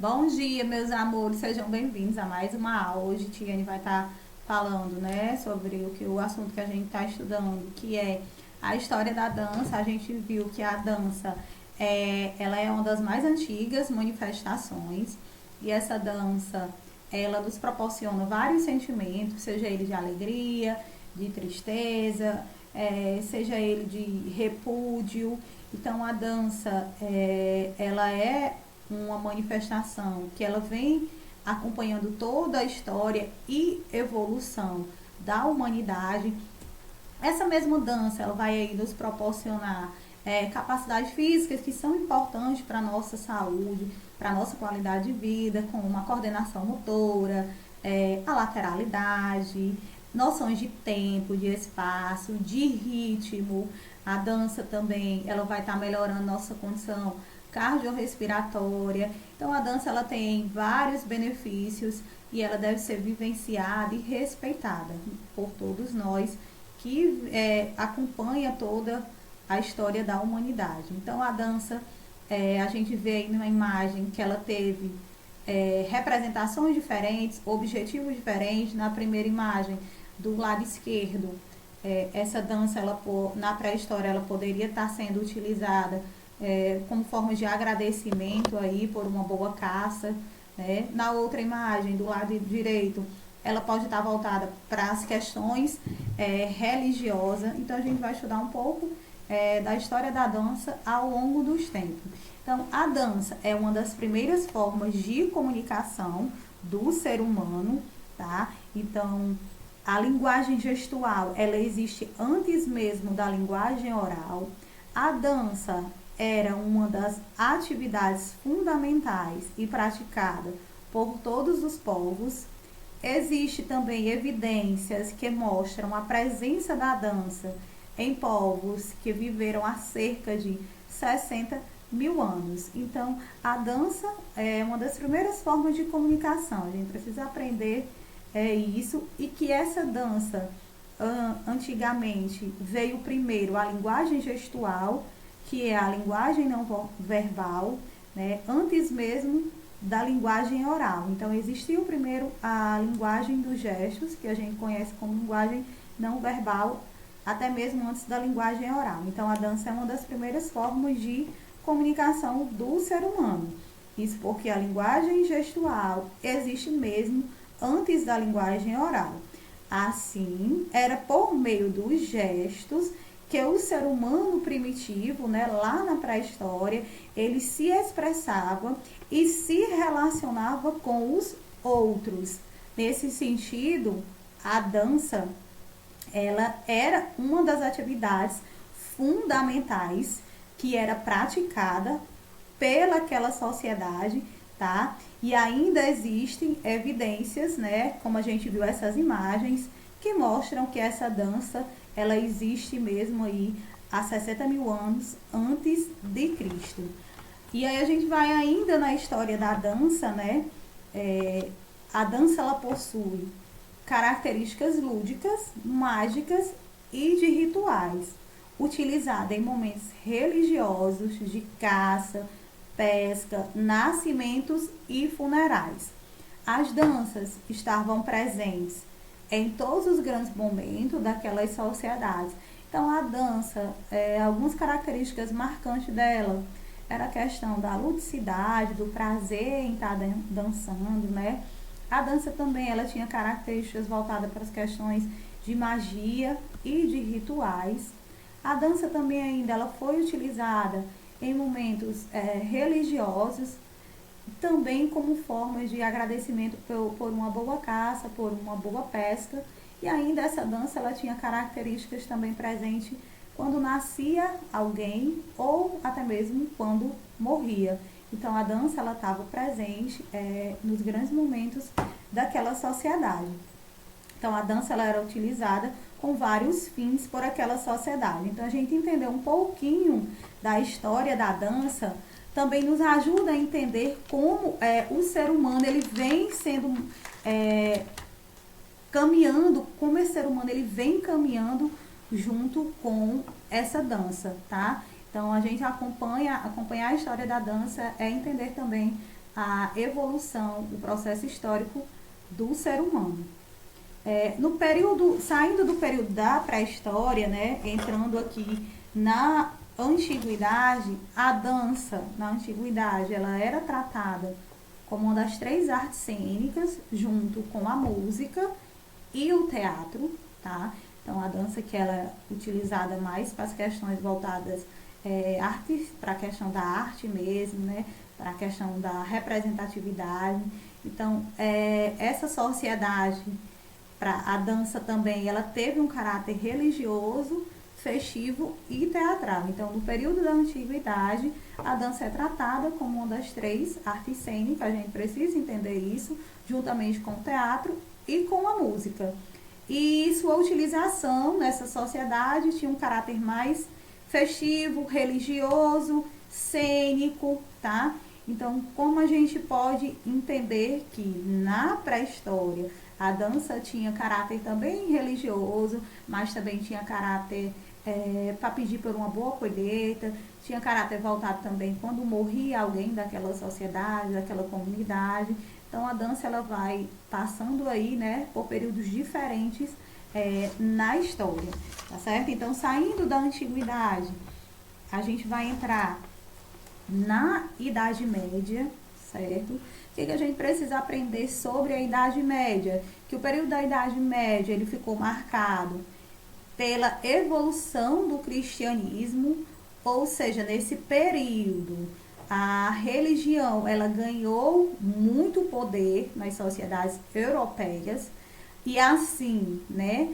Bom dia, meus amores, sejam bem-vindos a mais uma aula. Hoje Tiane vai estar falando, né, sobre o assunto que a gente está estudando, que é a história da dança. A gente viu que a dança ela é uma das mais antigas manifestações e essa dança ela nos proporciona vários sentimentos, seja ele de alegria, de tristeza, seja ele de repúdio. Então a dança ela é uma manifestação que ela vem acompanhando toda a história e evolução da humanidade. Essa mesma dança ela vai aí nos proporcionar capacidades físicas que são importantes para a nossa saúde, para a nossa qualidade de vida, como a coordenação motora, a lateralidade, noções de tempo, de espaço, de ritmo. A dança também ela vai estar melhorando nossa condição cardiorrespiratória. Então a dança ela tem vários benefícios e ela deve ser vivenciada e respeitada por todos nós que acompanha toda a história da humanidade. Então a dança, a gente vê aí numa imagem que ela teve representações diferentes, objetivos diferentes. Na primeira imagem, do lado esquerdo, essa dança ela, na pré-história ela poderia estar sendo utilizada como forma de agradecimento aí por uma boa caça. Né? Na outra imagem, do lado direito, ela pode estar voltada para as questões religiosas. Então a gente vai estudar um pouco da história da dança ao longo dos tempos. Então a dança é uma das primeiras formas de comunicação do ser humano, tá? Então a linguagem gestual ela existe antes mesmo da linguagem oral. A dança era uma das atividades fundamentais e praticada por todos os povos. Existe também evidências que mostram a presença da dança em povos que viveram há cerca de 60 mil anos. Então, a dança é uma das primeiras formas de comunicação. A gente precisa aprender isso, e que essa dança, antigamente, veio primeiro a linguagem gestual, que é a linguagem não verbal, né, antes mesmo da linguagem oral. Então existiu primeiro a linguagem dos gestos, que a gente conhece como linguagem não verbal, até mesmo antes da linguagem oral. Então a dança é uma das primeiras formas de comunicação do ser humano. Isso porque a linguagem gestual existe mesmo antes da linguagem oral. Assim, era por meio dos gestos que o ser humano primitivo, né, lá na pré-história, ele se expressava e se relacionava com os outros. Nesse sentido, a dança ela era uma das atividades fundamentais que era praticada pelaquela sociedade, tá? E ainda existem evidências, né, como a gente viu essas imagens, que mostram que essa dança ela existe mesmo aí há 60 mil anos antes de Cristo. E aí a gente vai ainda na história da dança, né? A dança ela possui características lúdicas, mágicas e de rituais, utilizada em momentos religiosos, de caça, pesca, nascimentos e funerais. As danças estavam presentes em todos os grandes momentos daquelas sociedades. Então a dança, algumas características marcantes dela era a questão da ludicidade, do prazer em estar dançando, né? A dança também ela tinha características voltadas para as questões de magia e de rituais. A dança também ainda ela foi utilizada em momentos religiosos, também como forma de agradecimento por uma boa caça, por uma boa pesca. E ainda essa dança ela tinha características também presentes quando nascia alguém ou até mesmo quando morria. Então a dança ela estava presente nos grandes momentos daquela sociedade. Então a dança ela era utilizada com vários fins por aquela sociedade. Então a gente entender um pouquinho da história da dança também nos ajuda a entender como o ser humano ele vem sendo caminhando, como esse ser humano ele vem caminhando junto com essa dança, tá? Então a gente acompanhar a história da dança é entender também a evolução, o processo histórico do ser humano. Saindo do período da pré-história, né, entrando aqui na antiguidade, a dança na antiguidade ela era tratada como uma das 3 artes cênicas, junto com a música e o teatro, tá? Então a dança que ela é utilizada mais para as questões voltadas para a questão da arte mesmo, né? Para a questão da representatividade. Então essa sociedade, a dança também, ela teve um caráter religioso, festivo e teatral. Então, no período da antiguidade, a dança é tratada como uma das 3 artes cênicas, a gente precisa entender isso, juntamente com o teatro e com a música. E sua utilização nessa sociedade tinha um caráter mais festivo, religioso, cênico, tá? Então, como a gente pode entender que na pré-história a dança tinha caráter também religioso, mas também tinha caráter para pedir por uma boa colheita, tinha caráter voltado também quando morria alguém daquela sociedade, daquela comunidade. Então a dança ela vai passando aí, né, por períodos diferentes na história, tá certo? Então, saindo da antiguidade, a gente vai entrar na Idade Média, certo? O que a gente precisa aprender sobre a Idade Média? Que o período da Idade Média ele ficou marcado pela evolução do cristianismo, ou seja, nesse período a religião ela ganhou muito poder nas sociedades europeias e assim, né,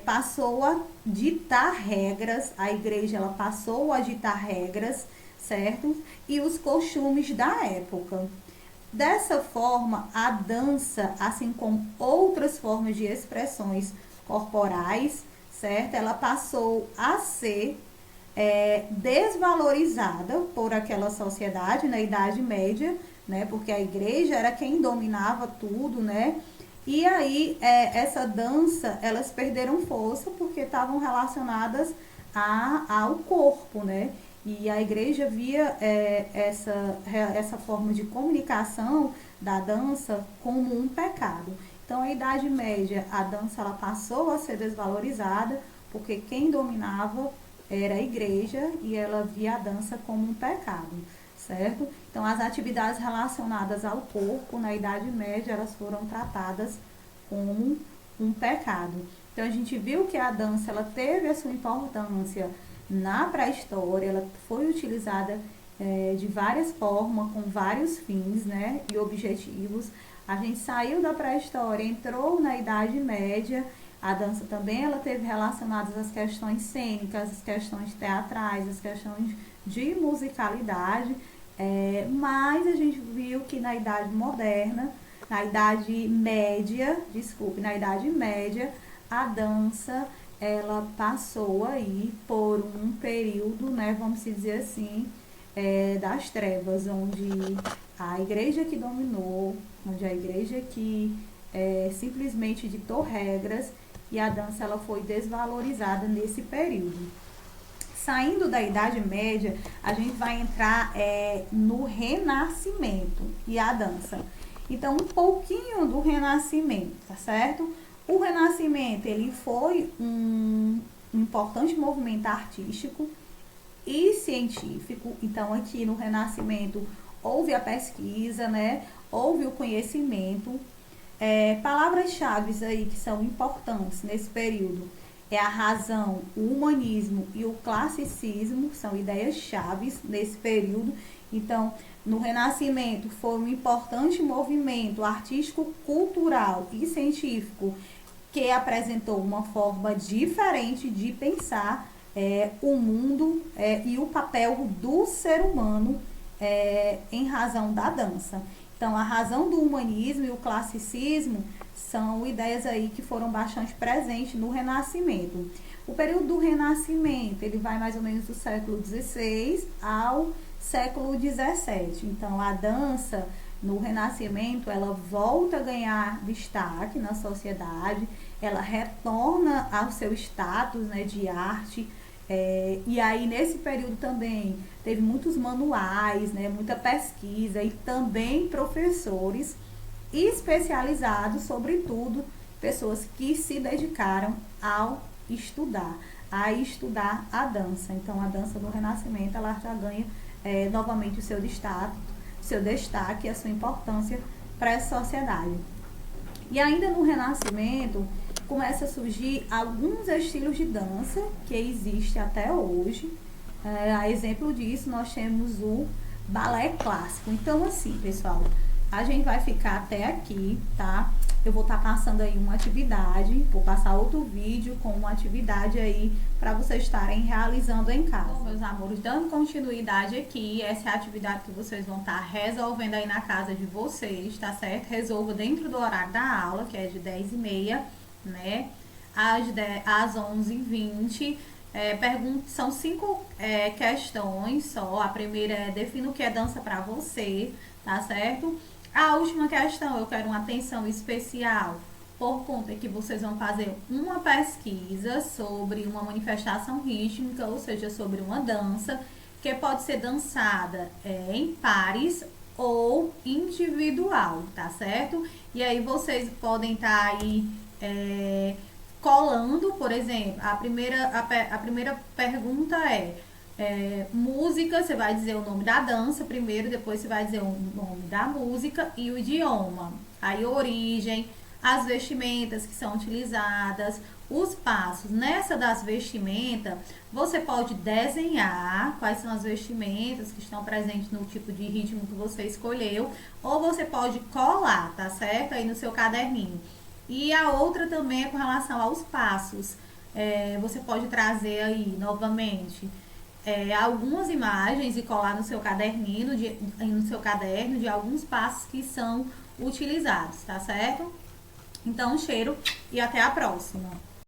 passou a ditar regras, a igreja ela passou a ditar regras, certo? E os costumes da época. Dessa forma, a dança, assim como outras formas de expressões corporais, certo? Ela passou a ser desvalorizada por aquela sociedade na Idade Média, né? Porque a igreja era quem dominava tudo, né? E aí, essa dança, elas perderam força porque estavam relacionadas ao corpo, né? E a igreja via essa forma de comunicação da dança como um pecado. Então, a Idade Média, a dança ela passou a ser desvalorizada, porque quem dominava era a igreja e ela via a dança como um pecado, certo? Então, as atividades relacionadas ao corpo na Idade Média, elas foram tratadas como um pecado. Então, a gente viu que a dança ela teve a sua importância na pré-história, ela foi utilizada de várias formas, com vários fins, né, e objetivos. A gente saiu da pré-história, entrou na Idade Média. A dança também ela teve relacionadas às questões cênicas, às questões teatrais, às questões de musicalidade, mas a gente viu que na Idade Moderna, na Idade Média, a dança ela passou aí por um período, né, vamos dizer assim, das trevas, onde a igreja que dominou, onde a igreja que simplesmente ditou regras, e a dança ela foi desvalorizada nesse período. Saindo da Idade Média, a gente vai entrar no Renascimento e a dança. Então, um pouquinho do Renascimento, tá certo? O Renascimento, ele foi um importante movimento artístico e científico. Então, aqui no Renascimento, houve a pesquisa, né? Houve o conhecimento. Palavras-chave aí que são importantes nesse período é a razão, o humanismo e o classicismo, são ideias-chave nesse período. Então, no Renascimento foi um importante movimento artístico, cultural e científico que apresentou uma forma diferente de pensar o mundo e o papel do ser humano em razão da dança. Então, a razão do humanismo e o classicismo são ideias aí que foram bastante presentes no Renascimento. O período do Renascimento, ele vai mais ou menos do século XVI ao século XVII. Então, a dança no Renascimento, ela volta a ganhar destaque na sociedade, ela retorna ao seu status, né, de arte, E aí, nesse período também, teve muitos manuais, né, muita pesquisa e também professores especializados, sobretudo, pessoas que se dedicaram a estudar a dança. Então, a dança do Renascimento, ela já ganha novamente o seu destaque e a sua importância para essa sociedade. E ainda no Renascimento, começa a surgir alguns estilos de dança que existem até hoje. A exemplo disso, nós temos o balé clássico. Então, assim, pessoal, a gente vai ficar até aqui, tá? Eu vou estar passando aí uma atividade, vou passar outro vídeo com uma atividade aí para vocês estarem realizando em casa. Bom, meus amores, dando continuidade aqui, essa é a atividade que vocês vão estar resolvendo aí na casa de vocês, tá certo? Resolva dentro do horário da aula, que é de 10h30, né? Às 11h20. São 5 questões só. A primeira é: defina o que é dança pra você, tá certo? A última questão, eu quero uma atenção especial por conta que vocês vão fazer uma pesquisa sobre uma manifestação rítmica, ou seja, sobre uma dança que pode ser dançada em pares ou individual, tá certo? E aí vocês podem estar aí colando, por exemplo, a primeira pergunta música, você vai dizer o nome da dança primeiro, depois você vai dizer o nome da música e o idioma. Aí origem, as vestimentas que são utilizadas, os passos. Nessa das vestimentas, você pode desenhar quais são as vestimentas que estão presentes no tipo de ritmo que você escolheu, ou você pode colar, tá certo? Aí no seu caderninho. E a outra também é com relação aos passos. Você pode trazer aí novamente algumas imagens e colar no seu caderninho, no seu caderno, de alguns passos que são utilizados, tá certo? Então, um cheiro e até a próxima!